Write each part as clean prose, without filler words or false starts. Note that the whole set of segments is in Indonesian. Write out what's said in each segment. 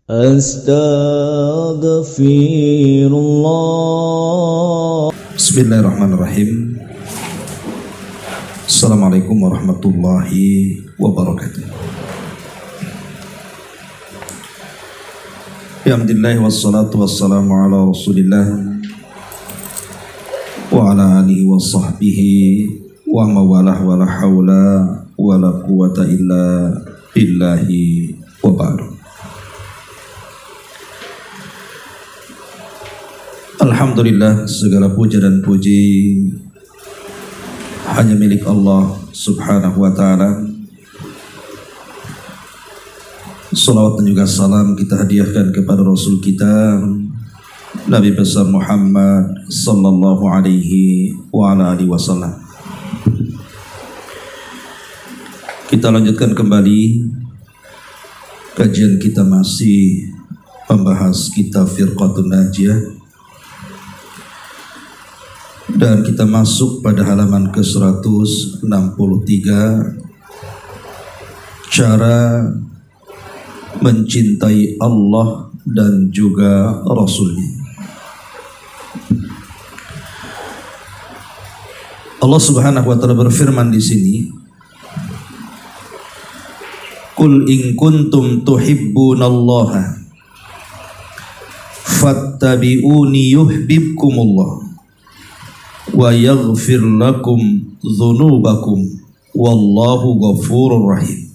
Astaghfirullah. Bismillahirrahmanirrahim. Assalamualaikum warahmatullahi wabarakatuh. Alhamdulillah wassalatu wassalamu ala rasulillah wa ala alihi wa sahbihi wa mawalah wa la hawla wa la quwata illa billahi wa ba'du. Alhamdulillah, segala puja dan puji hanya milik Allah subhanahu wa ta'ala. Salawat dan juga salam kita hadiahkan kepada Rasul kita Nabi besar Muhammad sallallahu alaihi wa ala alihi wasallam. Kita lanjutkan kembali kajian kita, masih membahas kitab Firqatun Najiyah, dan kita masuk pada halaman ke-163, cara mencintai Allah dan juga Rasulnya. Allah Subhanahu wa ta'ala berfirman di sini, Qul in kuntum tuhibbunallaha fattabi'uni yuhibbukumullah wa yaghfir lakum dzunubakum wallahu ghafurur rahim.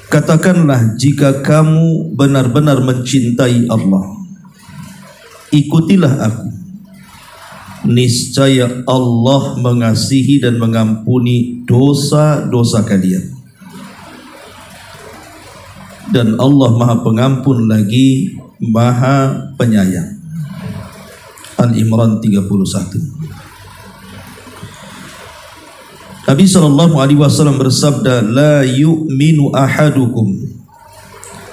Katakanlah, jika kamu benar-benar mencintai Allah, ikutilah aku. Niscaya Allah mengasihi dan mengampuni dosa-dosa kalian. Dan Allah Maha Pengampun lagi Maha Penyayang. Al-Imran 31. Nabi SAW bersabda, La yu'minu ahadukum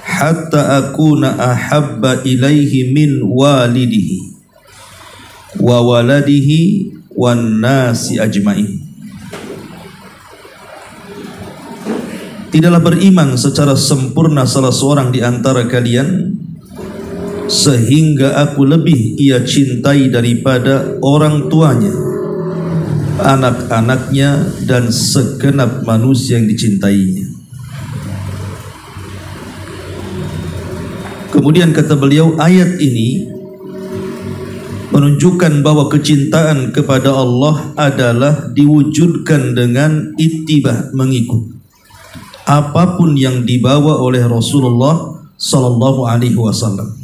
hatta akuna ahabba ilaihi min walidihi wa waladihi wan nasi ajmain. Tidaklah beriman secara sempurna salah seorang di antara kalian sehingga aku lebih ia cintai daripada orang tuanya, anak-anaknya, dan segenap manusia yang dicintainya. Kemudian kata beliau, ayat ini menunjukkan bahwa kecintaan kepada Allah adalah diwujudkan dengan ittiba, mengikut apapun yang dibawa oleh Rasulullah sallallahu alaihi wasallam.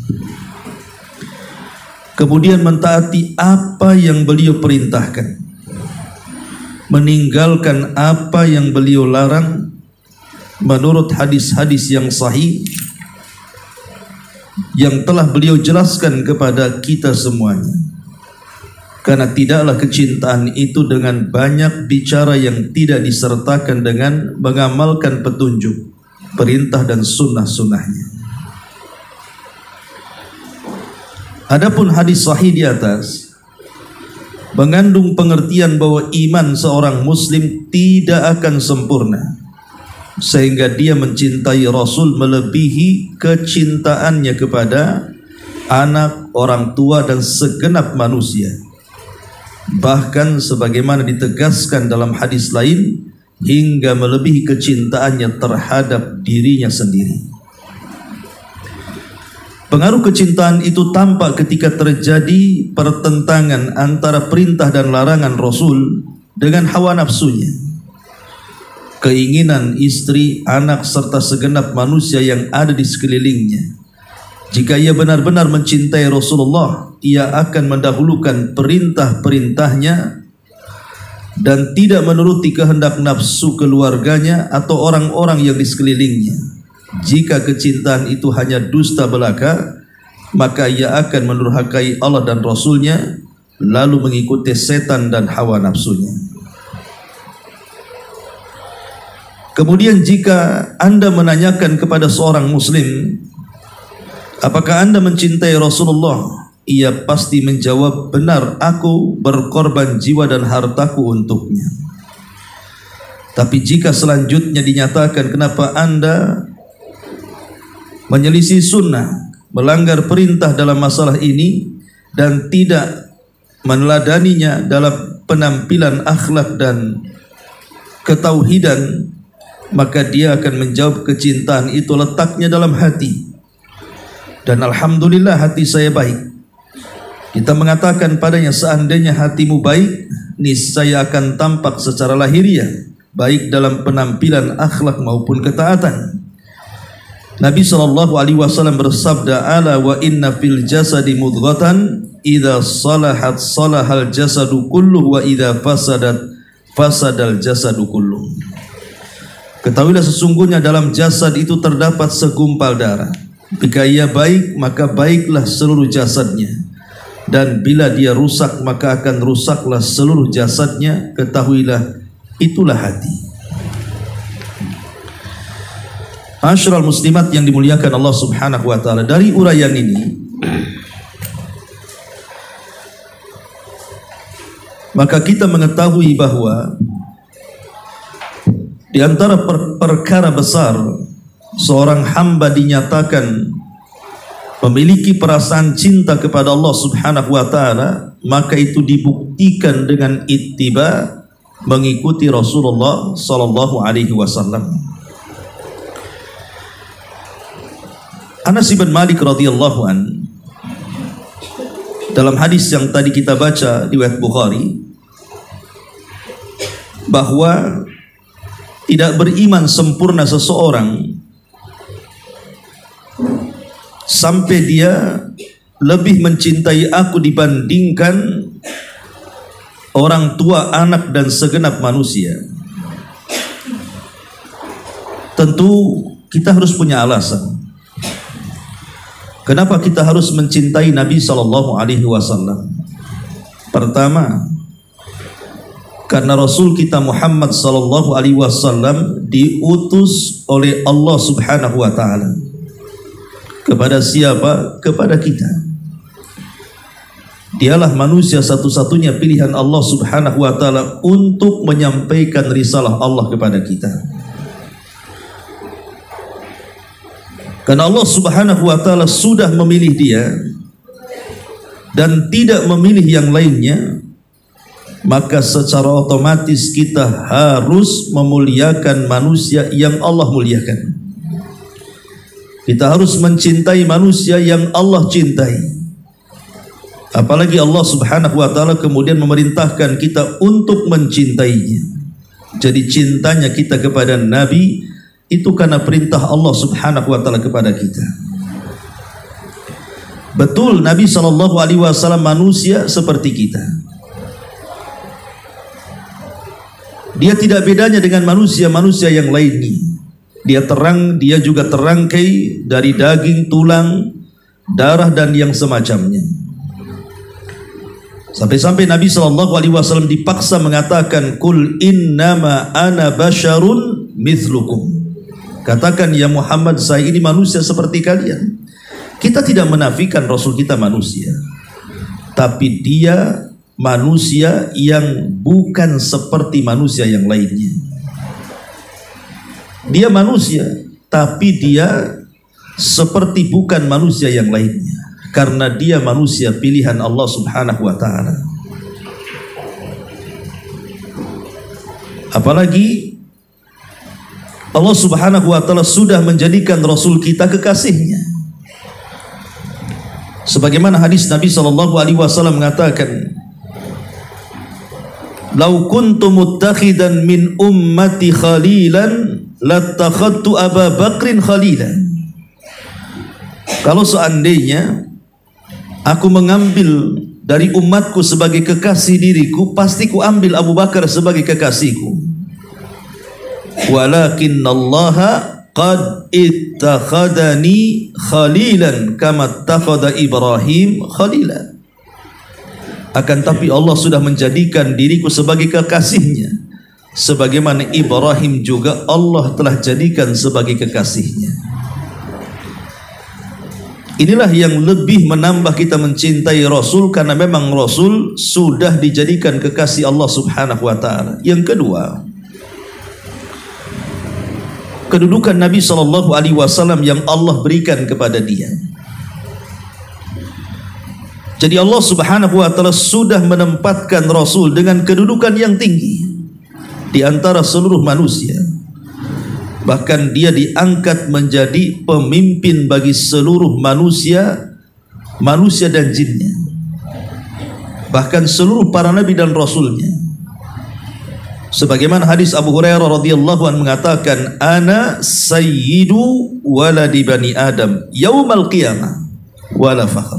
Kemudian mentaati apa yang beliau perintahkan, meninggalkan apa yang beliau larang menurut hadis-hadis yang sahih yang telah beliau jelaskan kepada kita semuanya. Karena tidaklah kecintaan itu dengan banyak bicara yang tidak disertakan dengan mengamalkan petunjuk, perintah dan sunnah-sunnahnya. Adapun hadis sahih di atas mengandung pengertian bahwa iman seorang muslim tidak akan sempurna sehingga dia mencintai Rasul melebihi kecintaannya kepada anak, orang tua, dan segenap manusia. Bahkan sebagaimana ditegaskan dalam hadis lain, hingga melebihi kecintaannya terhadap dirinya sendiri. Pengaruh kecintaan itu tampak ketika terjadi pertentangan antara perintah dan larangan Rasul dengan hawa nafsunya, keinginan istri, anak, serta segenap manusia yang ada di sekelilingnya. Jika ia benar-benar mencintai Rasulullah, ia akan mendahulukan perintah-perintahnya dan tidak menuruti kehendak nafsu keluarganya atau orang-orang yang di sekelilingnya. Jika kecintaan itu hanya dusta belaka, maka ia akan mendurhakai Allah dan Rasulnya, lalu mengikuti setan dan hawa nafsunya. Kemudian jika Anda menanyakan kepada seorang muslim, apakah Anda mencintai Rasulullah? Ia pasti menjawab, benar, aku berkorban jiwa dan hartaku untuknya. Tapi jika selanjutnya dinyatakan, kenapa Anda menyelisih sunnah, melanggar perintah dalam masalah ini dan tidak meneladaninya dalam penampilan akhlak dan ketauhidan, maka dia akan menjawab kecintaan itu letaknya dalam hati. Dan alhamdulillah hati saya baik. Kita mengatakan padanya, seandainya hatimu baik, niscaya akan tampak secara lahiriah, baik dalam penampilan akhlak maupun ketaatan. Nabi SAW bersabda, ala wa inna fil jasadi mudghatan idza salahat salahal jasadu kulluh wa idza fasadat fasadal jasadu kulluh. Ketahuilah sesungguhnya dalam jasad itu terdapat segumpal darah. Jika ia baik, maka baiklah seluruh jasadnya. Dan bila dia rusak, maka akan rusaklah seluruh jasadnya. Ketahuilah, itulah hati. Asyiral muslimat yang dimuliakan Allah Subhanahu wa taala, dari uraian ini maka kita mengetahui bahwa di antara perkara besar seorang hamba dinyatakan memiliki perasaan cinta kepada Allah Subhanahu wa taala, maka itu dibuktikan dengan ittiba, mengikuti Rasulullah sallallahu alaihi wasallam. Anas bin Malik radhiyallahu an, dalam hadis yang tadi kita baca di riwayat Bukhari, bahwa tidak beriman sempurna seseorang sampai dia lebih mencintai aku dibandingkan orang tua, anak dan segenap manusia. Tentu kita harus punya alasan kenapa kita harus mencintai Nabi SAW. Pertama, karena Rasul kita Muhammad SAW diutus oleh Allah Subhanahu wa taala. Kepada siapa? Kepada kita. Dialah manusia satu-satunya pilihan Allah Subhanahu wa taala untuk menyampaikan risalah Allah kepada kita. Karena Allah Subhanahu wa taala sudah memilih dia dan tidak memilih yang lainnya, maka secara otomatis kita harus memuliakan manusia yang Allah muliakan. Kita harus mencintai manusia yang Allah cintai. Apalagi Allah Subhanahu wa taala kemudian memerintahkan kita untuk mencintainya. Jadi cintanya kita kepada Nabi itu karena perintah Allah Subhanahu wa taala kepada kita. Betul, Nabi SAW manusia seperti kita. Dia tidak bedanya dengan manusia-manusia yang lainnya. Dia juga terangkai dari daging, tulang, darah dan yang semacamnya. Sampai-sampai Nabi SAW dipaksa mengatakan, Kul innama ana basyarun mithlukum. Katakan, ya Muhammad, saya ini manusia seperti kalian. Kita tidak menafikan Rasul kita manusia, tapi dia manusia yang bukan seperti manusia yang lainnya. Dia manusia, tapi dia seperti bukan manusia yang lainnya, karena dia manusia pilihan Allah Subhanahu wa taala. Apalagi Allah Subhanahu wa taala sudah menjadikan Rasul kita kekasihnya. Sebagaimana hadis Nabi SAW mengatakan, "Lau kuntu muttakhidan min ummati khalilan lattakhadtu Aba Bakrin khalilan." Kalau seandainya aku mengambil dari umatku sebagai kekasih diriku, pasti ku ambil Abu Bakar sebagai kekasihku. Walakinallaha qad ittakhadani khalilan kama ittakhadha Ibrahim khalilan. Akan tapi Allah sudah menjadikan diriku sebagai kekasihnya, sebagaimana Ibrahim juga Allah telah jadikan sebagai kekasihnya. Inilah yang lebih menambah kita mencintai Rasul, karena memang Rasul sudah dijadikan kekasih Allah Subhanahu wa taala. Yang kedua, kedudukan Nabi SAW yang Allah berikan kepada dia. Jadi Allah Subhanahu wa taala sudah menempatkan Rasul dengan kedudukan yang tinggi di antara seluruh manusia. Bahkan dia diangkat menjadi pemimpin bagi seluruh manusia, manusia dan jinnya. Bahkan seluruh para nabi dan rasulnya. Sebagaimana hadis Abu Hurairah radhiyallahu anhu mengatakan, "Ana sayyidu waladi bani Adam yaumal qiyamah wala fakhr."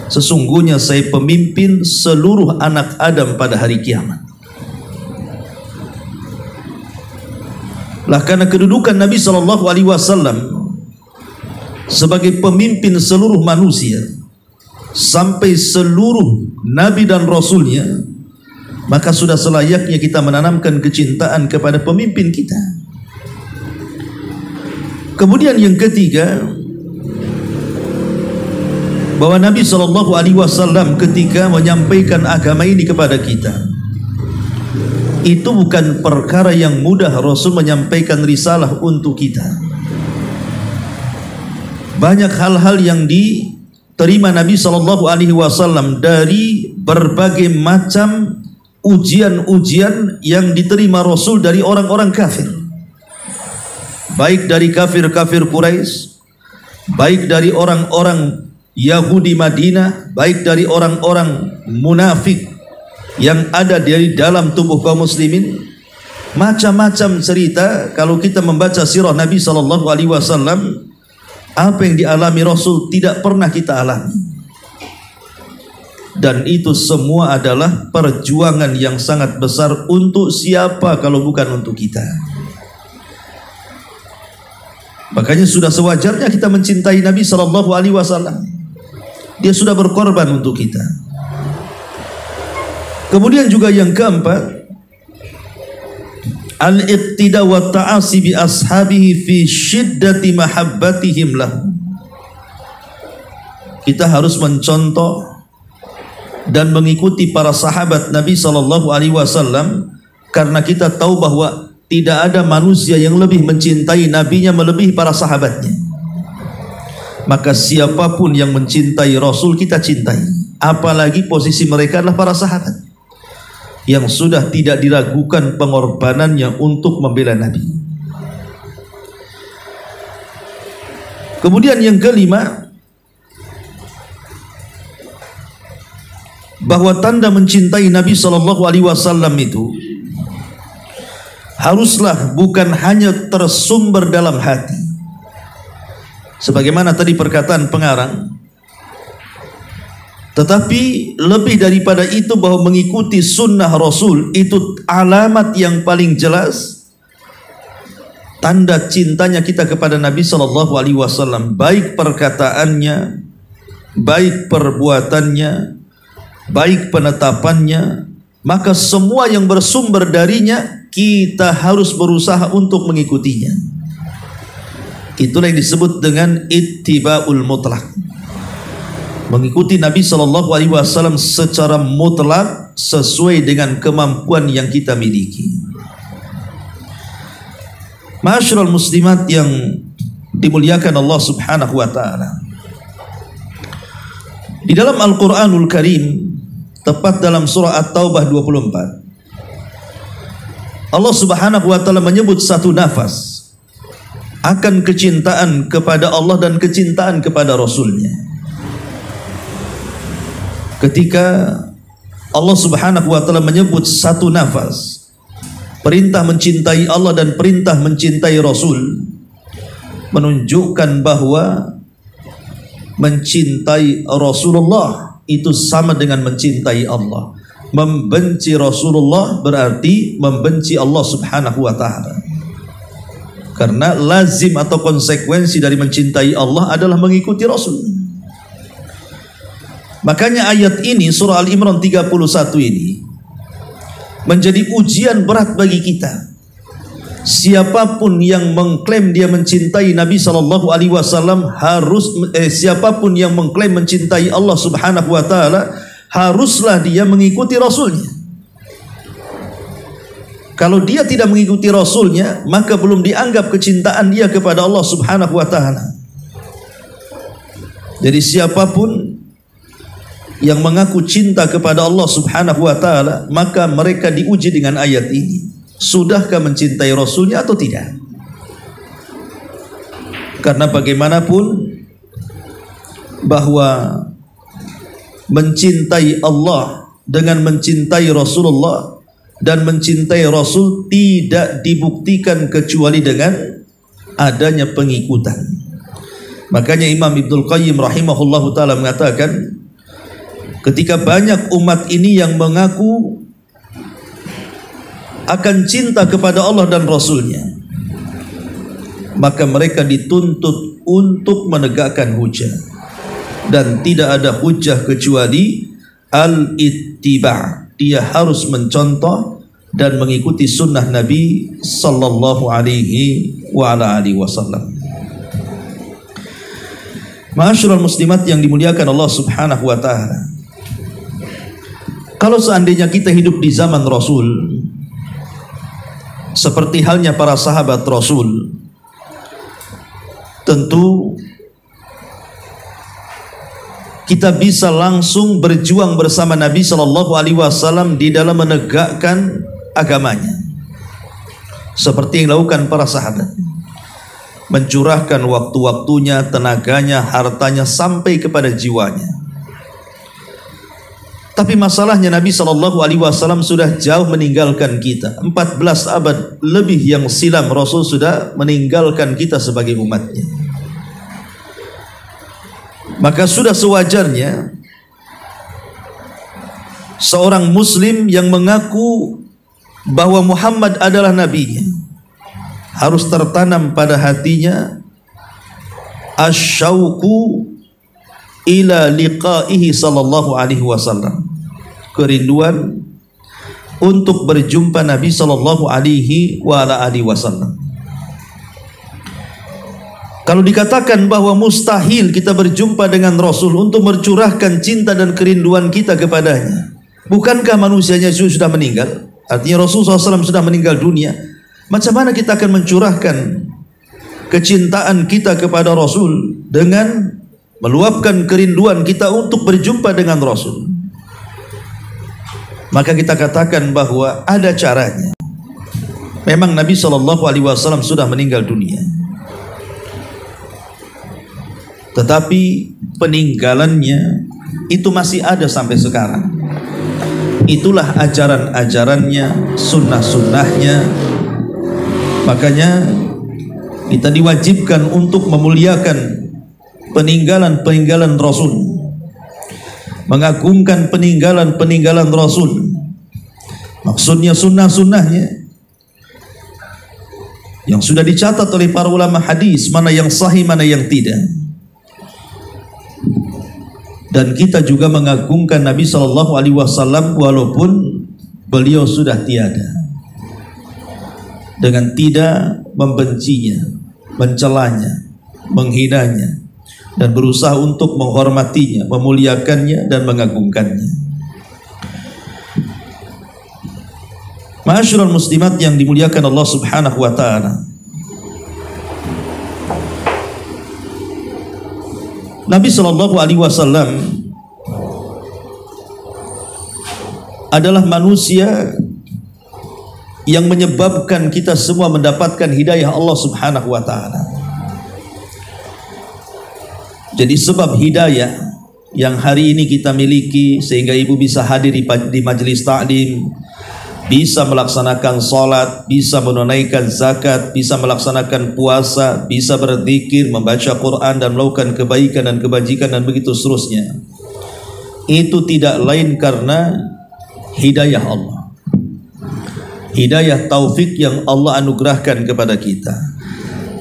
Sesungguhnya saya pemimpin seluruh anak Adam pada hari kiamat. Lah karena kedudukan Nabi SAW sebagai pemimpin seluruh manusia sampai seluruh nabi dan rasulnya, maka sudah selayaknya kita menanamkan kecintaan kepada pemimpin kita. Kemudian yang ketiga, bahwa Nabi SAW ketika menyampaikan agama ini kepada kita, itu bukan perkara yang mudah. Rasul menyampaikan risalah untuk kita. Banyak hal-hal yang diterima Nabi SAW dari berbagai macam ujian-ujian yang diterima Rasul dari orang-orang kafir, baik dari kafir-kafir Quraisy, baik dari orang-orang Yahudi Madinah, baik dari orang-orang munafik yang ada dari dalam tubuh kaum muslimin. Macam-macam cerita. Kalau kita membaca sirah Nabi SAW, apa yang dialami Rasul tidak pernah kita alami. Dan itu semua adalah perjuangan yang sangat besar. Untuk siapa kalau bukan untuk kita? Makanya sudah sewajarnya kita mencintai Nabi SAW. Dia sudah berkorban untuk kita. Kemudian juga yang keempat, al-iqtida wa ta'asi bi ashabihi fi syiddati mahabbatihim lahu. Kita harus mencontoh dan mengikuti para sahabat Nabi SAW, karena kita tahu bahwa tidak ada manusia yang lebih mencintai nabinya melebihi para sahabatnya. Maka siapapun yang mencintai Rasul kita cintai, apalagi posisi mereka adalah para sahabat yang sudah tidak diragukan pengorbanannya untuk membela Nabi. Kemudian yang kelima, bahwa tanda mencintai Nabi SAW itu haruslah bukan hanya tersumber dalam hati. Sebagaimana tadi perkataan pengarang, tetapi lebih daripada itu, bahwa mengikuti sunnah Rasul itu alamat yang paling jelas tanda cintanya kita kepada Nabi SAW, baik perkataannya, baik perbuatannya, baik penetapannya. Maka semua yang bersumber darinya kita harus berusaha untuk mengikutinya. Itulah yang disebut dengan ittiba'ul mutlak, mengikuti Nabi SAW secara mutlak sesuai dengan kemampuan yang kita miliki. Ma'asyiral muslimat yang dimuliakan Allah Subhanahu wa taala, di dalam Al-Qur'anul Karim, tepat dalam surah At-Taubah 24, Allah Subhanahu wa taala menyebut satu nafas akan kecintaan kepada Allah dan kecintaan kepada Rasulnya. Ketika Allah Subhanahu wa taala menyebut satu nafas perintah mencintai Allah dan perintah mencintai Rasul, menunjukkan bahwa mencintai Rasulullah itu sama dengan mencintai Allah. Membenci Rasulullah berarti membenci Allah Subhanahu wa taala. Karena lazim atau konsekuensi dari mencintai Allah adalah mengikuti Rasul. Makanya ayat ini, surah Al-Imran 31 ini, menjadi ujian berat bagi kita. Siapapun yang mengklaim dia mencintai Nabi SAW siapapun yang mengklaim mencintai Allah Subhanahu wa taala, haruslah dia mengikuti Rasulnya. Kalau dia tidak mengikuti Rasulnya, maka belum dianggap kecintaan dia kepada Allah Subhanahu wa ta'ala. Jadi siapapun yang mengaku cinta kepada Allah Subhanahu wa ta'ala, maka mereka diuji dengan ayat ini. Sudahkah mencintai Rasulnya atau tidak? Karena bagaimanapun bahwa mencintai Allah dengan mencintai Rasulullah dan mencintai Rasul tidak dibuktikan kecuali dengan adanya pengikutan. Makanya Imam Ibnul Qayyim rahimahullahu ta'ala mengatakan, ketika banyak umat ini yang mengaku akan cinta kepada Allah dan Rasulnya, maka mereka dituntut untuk menegakkan hujjah, dan tidak ada hujjah kecuali al-ittiba'. Dia harus mencontoh dan mengikuti sunnah Nabi sallallahu alaihi wa ala alihi wasallam. Ma'asyiral muslimat yang dimuliakan Allah Subhanahu wa ta'ala, kalau seandainya kita hidup di zaman Rasul seperti halnya para sahabat Rasul, tentu kita bisa langsung berjuang bersama Nabi sallallahu alaihi wasallam di dalam menegakkan agamanya, seperti yang dilakukan para sahabat, mencurahkan waktu-waktunya, tenaganya, hartanya sampai kepada jiwanya. Tapi masalahnya Nabi sallallahu alaihi wasallam sudah jauh meninggalkan kita. 14 abad lebih yang silam Rasul sudah meninggalkan kita sebagai umatnya. Maka sudah sewajarnya seorang muslim yang mengaku bahwa Muhammad adalah nabinya harus tertanam pada hatinya asyauqu ila liqaihi sallallahu alaihi wasallam, kerinduan untuk berjumpa Nabi sallallahu alaihi wa ala alihi wasallam. Kalau dikatakan bahwa mustahil kita berjumpa dengan Rasul untuk mencurahkan cinta dan kerinduan kita kepadanya, bukankah manusianya sudah meninggal? Artinya Rasulullah SAW sudah meninggal dunia. Macam mana kita akan mencurahkan kecintaan kita kepada Rasul dengan meluapkan kerinduan kita untuk berjumpa dengan Rasul? Maka kita katakan bahwa ada caranya. Memang Nabi SAW sudah meninggal dunia, tetapi peninggalannya itu masih ada sampai sekarang. Itulah ajaran-ajarannya, sunnah-sunnahnya. Makanya kita diwajibkan untuk memuliakan peninggalan-peninggalan Rasul, mengagungkan peninggalan-peninggalan Rasul. Maksudnya sunnah-sunnahnya yang sudah dicatat oleh para ulama hadis, mana yang sahih, mana yang tidak. Dan kita juga mengagungkan Nabi sallallahu alaihi wasallam walaupun beliau sudah tiada, dengan tidak membencinya, mencelanya, menghinanya, dan berusaha untuk menghormatinya, memuliakannya dan mengagungkannya. Ma'asyiral muslimat yang dimuliakan Allah Subhanahu wa ta'ala, Nabi sallallahu alaihi wasallam adalah manusia yang menyebabkan kita semua mendapatkan hidayah Allah Subhanahu wa ta'ala. Jadi sebab hidayah yang hari ini kita miliki, sehingga ibu bisa hadir di majelis taklim, bisa melaksanakan salat, bisa menunaikan zakat, bisa melaksanakan puasa, bisa berzikir, membaca Quran dan melakukan kebaikan dan kebajikan dan begitu seterusnya, itu tidak lain karena hidayah Allah, hidayah taufik yang Allah anugerahkan kepada kita.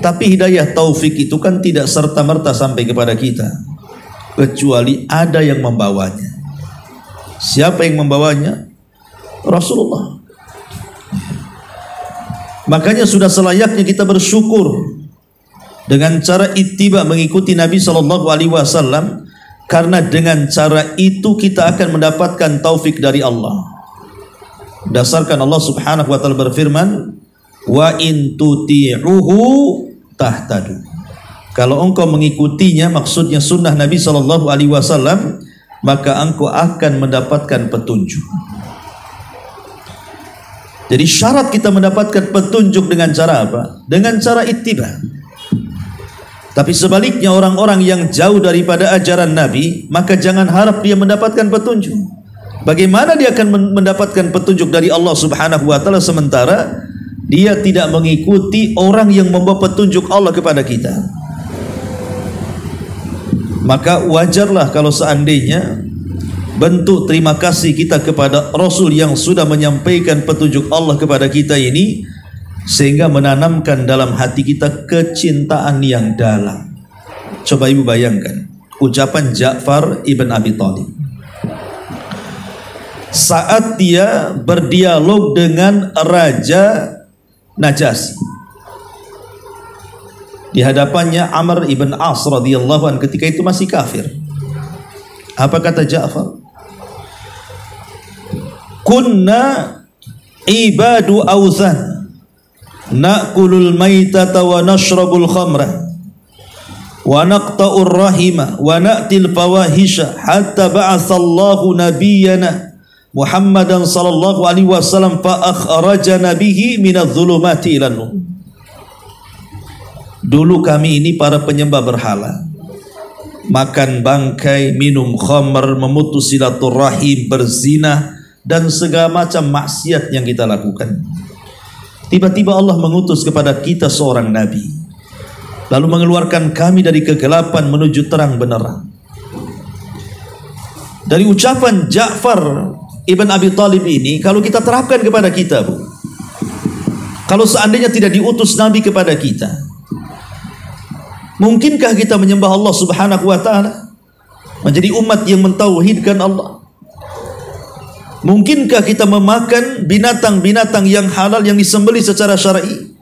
Tapi hidayah taufik itu kan tidak serta-merta sampai kepada kita, kecuali ada yang membawanya. Siapa yang membawanya? Rasulullah. Makanya sudah selayaknya kita bersyukur dengan cara ittiba, mengikuti Nabi sallallahu alaihi wasallam, karena dengan cara itu kita akan mendapatkan taufik dari Allah. Dasarkan Allah Subhanahu wa taala berfirman, wa in tuti'uhu tahtadu. Kalau engkau mengikutinya, maksudnya sunnah Nabi sallallahu alaihi wasallam, maka engkau akan mendapatkan petunjuk. Jadi syarat kita mendapatkan petunjuk dengan cara apa? Dengan cara ittiba. Tapi sebaliknya orang-orang yang jauh daripada ajaran Nabi, maka jangan harap dia mendapatkan petunjuk. Bagaimana dia akan mendapatkan petunjuk dari Allah Subhanahu wa taala sementara dia tidak mengikuti orang yang membawa petunjuk Allah kepada kita? Maka wajarlah kalau seandainya bentuk terima kasih kita kepada Rasul yang sudah menyampaikan petunjuk Allah kepada kita ini, sehingga menanamkan dalam hati kita kecintaan yang dalam. Coba ibu bayangkan ucapan Ja'far ibn Abi Thalib saat dia berdialog dengan Raja Najasyi. Di hadapannya Amr ibn As radhiyallahu anhu ketika itu masih kafir. Apa kata Ja'far? Kunna ibadu awzan na'kulul maitata wa nashrabul khamra wa naqta'ur rahima wa na'til fawahisha hatta ba'atsallahu nabiyyana Muhammadan sallallahu alaihi wasallam fa akhrajana bihi minadh-dhulumati ilan nur. Dulu kami ini para penyembah berhala, makan bangkai, minum khamr, memutus silaturahim, berzina dan segala macam maksiat yang kita lakukan. Tiba-tiba Allah mengutus kepada kita seorang nabi, lalu mengeluarkan kami dari kegelapan menuju terang benderang. Dari ucapan Ja'far ibn Abi Thalib ini, kalau kita terapkan kepada kita, Bu, kalau seandainya tidak diutus nabi kepada kita, mungkinkah kita menyembah Allah Subhanahu wa taala, menjadi umat yang mentauhidkan Allah? Mungkinkah kita memakan binatang-binatang yang halal yang disembelih secara syar'i?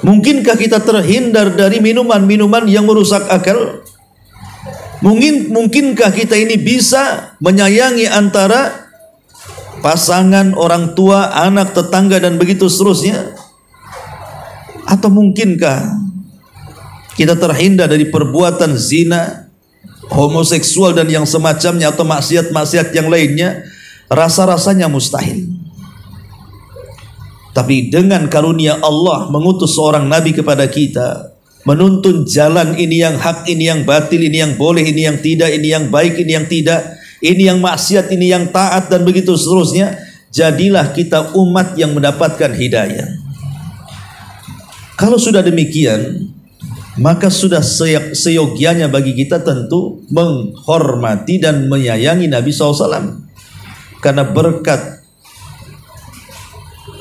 Mungkinkah kita terhindar dari minuman-minuman yang merusak akal? Mungkinkah kita ini bisa menyayangi antara pasangan, orang tua, anak, tetangga dan begitu seterusnya? Atau mungkinkah kita terhindar dari perbuatan zina, homoseksual dan yang semacamnya, atau maksiat-maksiat yang lainnya? Rasa-rasanya mustahil. Tapi dengan karunia Allah mengutus seorang nabi kepada kita, menuntun jalan ini yang hak, ini yang batil, ini yang boleh, ini yang tidak, ini yang baik, ini yang tidak, ini yang maksiat, ini yang taat dan begitu seterusnya. Jadilah kita umat yang mendapatkan hidayah. Kalau sudah demikian, maka sudah seyogianya bagi kita tentu menghormati dan menyayangi Nabi SAW. Karena berkat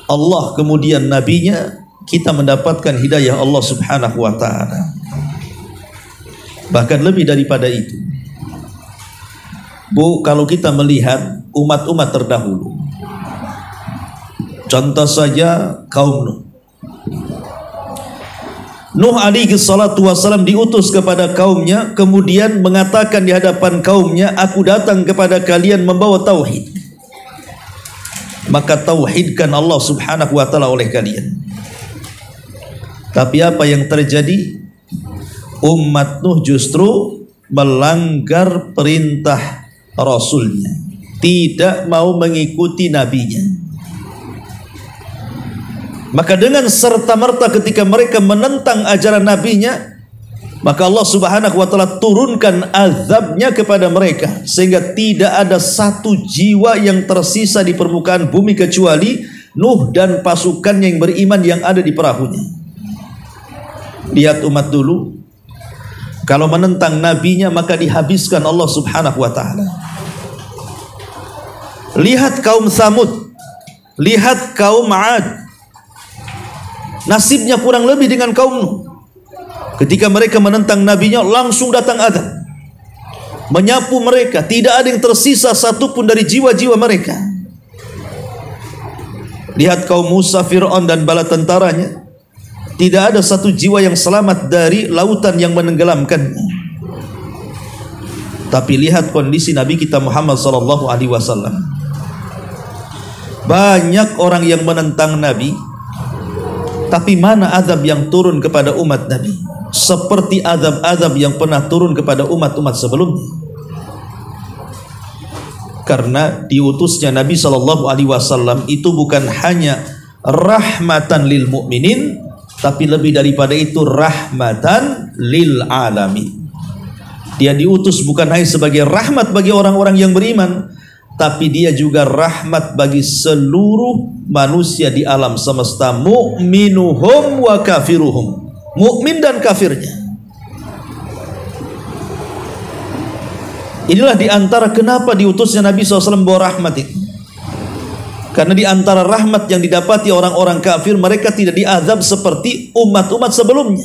Allah kemudian nabinya, kita mendapatkan hidayah Allah Subhanahu wa ta'ala. Bahkan lebih daripada itu, Bu, kalau kita melihat umat-umat terdahulu, contoh saja kaum Nuh. Nuh alaihi salatu wassalam diutus kepada kaumnya, kemudian mengatakan di hadapan kaumnya, aku datang kepada kalian membawa tauhid. Maka tauhidkan Allah Subhanahu wa ta'ala oleh kalian. Tapi apa yang terjadi? Umat Nuh justru melanggar perintah Rasulnya, tidak mau mengikuti nabinya. Maka dengan serta-merta ketika mereka menentang ajaran nabinya, maka Allah Subhanahu wa ta'ala turunkan azabnya kepada mereka, sehingga tidak ada satu jiwa yang tersisa di permukaan bumi kecuali Nuh dan pasukannya yang beriman yang ada di perahunya. Lihat umat dulu, kalau menentang nabinya maka dihabiskan Allah Subhanahu wa ta'ala. Lihat kaum Tsamud, lihat kaum 'Ad, nasibnya kurang lebih dengan kaum Nuh. Ketika mereka menentang nabinya, langsung datang azab, menyapu mereka, tidak ada yang tersisa satupun dari jiwa-jiwa mereka. Lihat kaum Musa, Fir'aun dan bala tentaranya, tidak ada satu jiwa yang selamat dari lautan yang menenggelamkannya. Tapi lihat kondisi Nabi kita Muhammad sallallahu alaihi wasallam. Banyak orang yang menentang Nabi, tapi mana azab yang turun kepada umat Nabi seperti azab-azab yang pernah turun kepada umat-umat sebelumnya. Karena diutusnya Nabi SAW itu bukan hanya rahmatan lil mu'minin, tapi lebih daripada itu rahmatan lil alamin. Dia diutus bukan hanya sebagai rahmat bagi orang-orang yang beriman, tapi dia juga rahmat bagi seluruh manusia di alam semesta, mu'minuhum wa kafiruhum, mukmin dan kafirnya. Inilah diantara kenapa diutusnya Nabi SAW bawa rahmat itu. Karena diantara rahmat yang didapati orang-orang kafir, mereka tidak diazab seperti umat-umat sebelumnya.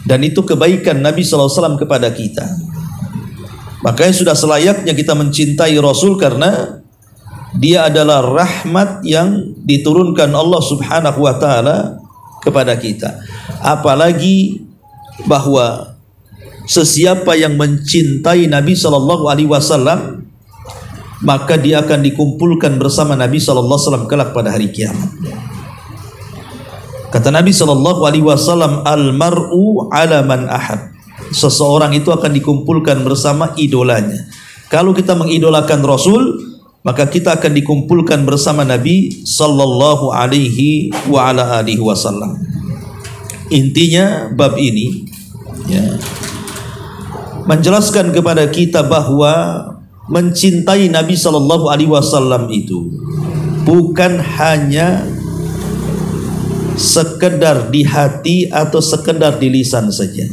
Dan itu kebaikan Nabi SAW kepada kita. Makanya sudah selayaknya kita mencintai Rasul, karena dia adalah rahmat yang diturunkan Allah Subhanahu wa ta'ala kepada kita. Apalagi bahwa sesiapa yang mencintai Nabi SAW, maka dia akan dikumpulkan bersama Nabi SAW kelak pada hari kiamat. Kata Nabi SAW, al-mar'u ala man ahab. Seseorang itu akan dikumpulkan bersama idolanya. Kalau kita mengidolakan Rasul, maka kita akan dikumpulkan bersama Nabi sallallahu alaihi wa ala alihi wasallam. Intinya bab ini menjelaskan kepada kita bahwa mencintai Nabi sallallahu alaihi wasallam itu bukan hanya sekedar di hati atau sekedar di lisan saja,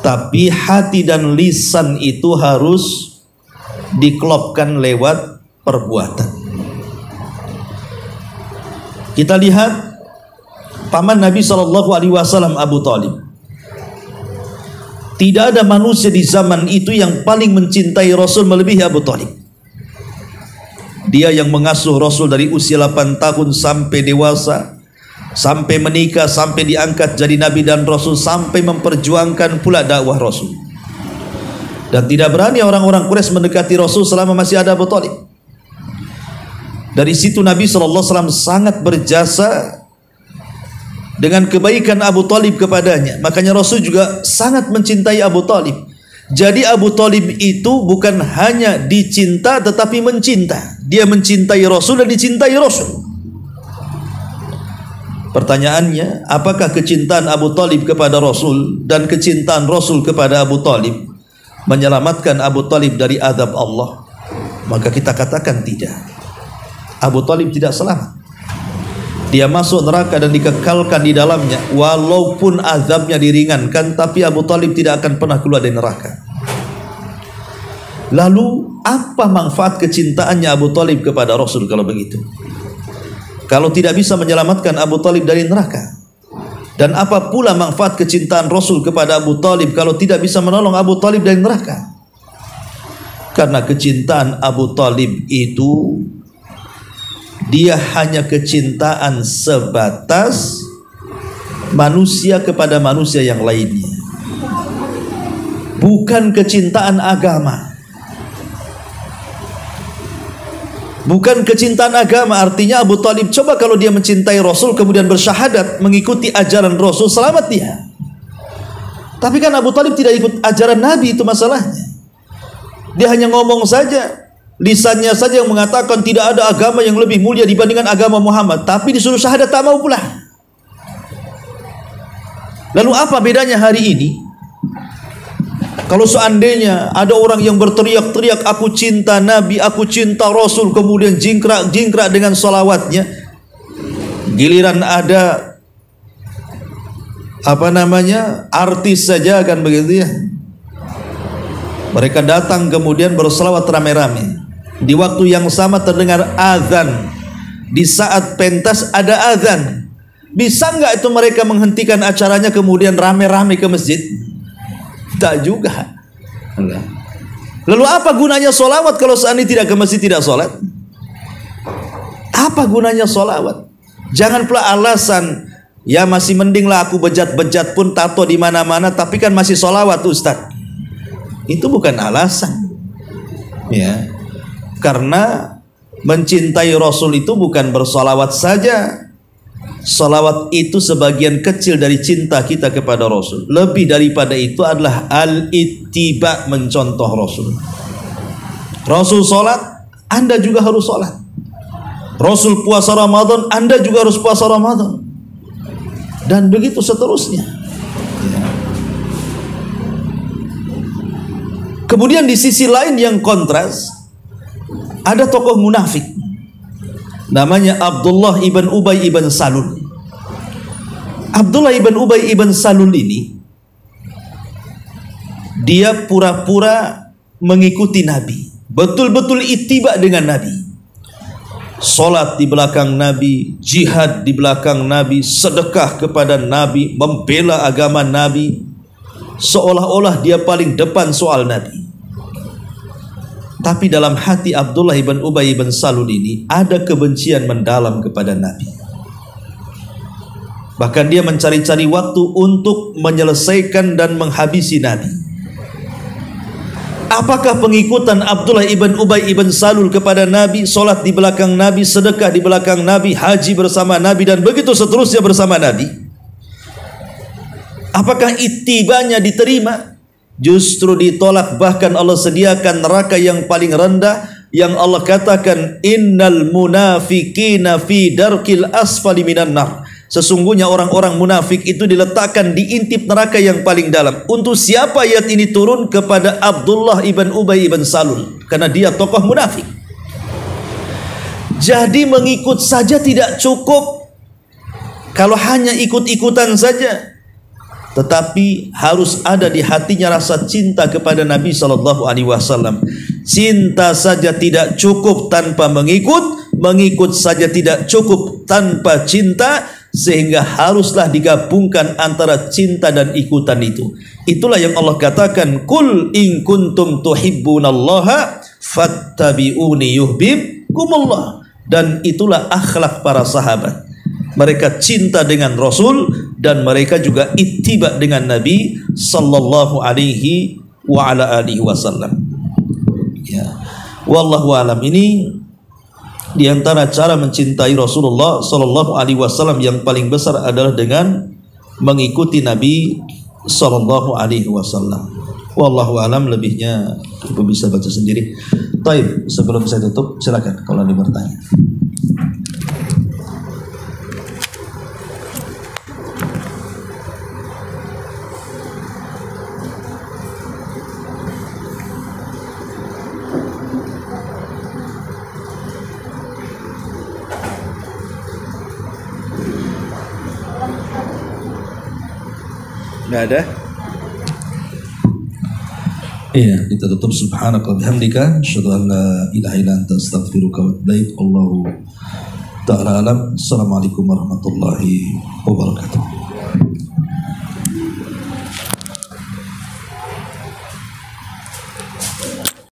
tapi hati dan lisan itu harus diklopkan lewat perbuatan. Kita lihat paman Nabi SAW, Abu Talib. Tidak ada manusia di zaman itu yang paling mencintai Rasul melebihi Abu Talib. Dia yang mengasuh Rasul dari usia 8 tahun sampai dewasa, sampai menikah, sampai diangkat jadi Nabi dan Rasul, sampai memperjuangkan pula dakwah Rasul. Dan tidak berani orang-orang Quraisy mendekati Rasul selama masih ada Abu Talib. Dari situ Nabi SAW sangat berjasa dengan kebaikan Abu Talib kepadanya. Makanya Rasul juga sangat mencintai Abu Talib. Jadi Abu Talib itu bukan hanya dicinta tetapi mencinta. Dia mencintai Rasul dan dicintai Rasul. Pertanyaannya, apakah kecintaan Abu Talib kepada Rasul dan kecintaan Rasul kepada Abu Talib menyelamatkan Abu Talib dari azab Allah? Maka kita katakan tidak. Abu Talib tidak selamat. Dia masuk neraka dan dikekalkan di dalamnya, walaupun azabnya diringankan, tapi Abu Talib tidak akan pernah keluar dari neraka. Lalu apa manfaat kecintaannya Abu Talib kepada Rasul kalau begitu? Kalau tidak bisa menyelamatkan Abu Talib dari neraka, dan apa pula manfaat kecintaan Rasul kepada Abu Talib kalau tidak bisa menolong Abu Talib dari neraka? Karena kecintaan Abu Talib itu dia hanya kecintaan sebatas manusia kepada manusia yang lainnya, bukan kecintaan agama. Bukan kecintaan agama, artinya Abu Talib coba kalau dia mencintai Rasul kemudian bersyahadat mengikuti ajaran Rasul, selamat dia. Tapi kan Abu Talib tidak ikut ajaran Nabi, itu masalahnya. Dia hanya ngomong saja, lisannya saja yang mengatakan tidak ada agama yang lebih mulia dibandingkan agama Muhammad, tapi disuruh syahadat tak mau pula. Lalu apa bedanya hari ini? Kalau seandainya ada orang yang berteriak-teriak aku cinta Nabi, aku cinta Rasul, kemudian jingkrak-jingkrak dengan salawatnya, giliran ada artis saja kan begitu ya, mereka datang kemudian berselawat rame-rame. Di waktu yang sama terdengar azan, di saat pentas ada azan. Bisa nggak itu mereka menghentikan acaranya kemudian rame-rame ke masjid? Tak juga. Lalu apa gunanya solawat kalau seandainya tidak ke masjid, tidak solat? Apa gunanya solawat? Jangan pula alasan, ya masih mendinglah aku bejat-bejat pun tato di mana-mana, tapi kan masih solawat Ustaz. Itu bukan alasan. Ya. Karena mencintai Rasul itu bukan bersolawat saja. Solawat itu sebagian kecil dari cinta kita kepada Rasul. Lebih daripada itu adalah al-ittiba, mencontoh Rasul. Rasul sholat, Anda juga harus sholat. Rasul puasa Ramadan, Anda juga harus puasa Ramadan. Dan begitu seterusnya. Kemudian di sisi lain yang kontras, ada tokoh munafik namanya Abdullah ibn Ubay ibn Salul. Abdullah ibn Ubay ibn Salul ini dia pura-pura mengikuti Nabi, betul-betul ittiba dengan Nabi. Salat di belakang Nabi, jihad di belakang Nabi, sedekah kepada Nabi, membela agama Nabi, seolah-olah dia paling depan soal Nabi. Tapi dalam hati Abdullah ibn Ubay ibn Salul ini ada kebencian mendalam kepada Nabi. Bahkan dia mencari-cari waktu untuk menyelesaikan dan menghabisi Nabi. Apakah pengikutan Abdullah ibn Ubay ibn Salul kepada Nabi, solat di belakang Nabi, sedekah di belakang Nabi, haji bersama Nabi, dan begitu seterusnya bersama Nabi? Apakah ittibanya diterima? Justru ditolak. Bahkan Allah sediakan neraka yang paling rendah, yang Allah katakan innal munafiqina fi darkil asfali minan nar. Sesungguhnya orang-orang munafik itu diletakkan di intip neraka yang paling dalam. Untuk siapa ayat ini turun? Kepada Abdullah ibn Ubay ibn Salul, karena dia tokoh munafik. Jadi mengikut saja tidak cukup. Kalau hanya ikut-ikutan saja, tetapi harus ada di hatinya rasa cinta kepada Nabi Sallallahu Alaihi Wasallam. Cinta saja tidak cukup tanpa mengikut, mengikut saja tidak cukup tanpa cinta, sehingga haruslah digabungkan antara cinta dan ikutan itu. Itulah yang Allah katakan, Qul in kuntum tuhibbunallaha fattabi'uni yuhibbukumullah. Dan itulah akhlak para sahabat. Mereka cinta dengan Rasul dan mereka juga ittiba dengan Nabi sallallahu alaihi wa ala alihi wasallam. Ya. Wallahu alam. Ini di antara cara mencintai Rasulullah sallallahu alaihi wasallam yang paling besar adalah dengan mengikuti Nabi sallallahu alaihi wasallam. Wallahu alam, lebihnya Ibu bisa baca sendiri. Taib, sebelum saya tutup silakan kalau ada bertanya. Nggak ada? Iya, kita tutup. Subhanaka wa bihamdika asyhadu an la ilaha illa anta astaghfiruka wa atubu ilaik. Allahu ta'ala alam. Assalamualaikum warahmatullahi wabarakatuh.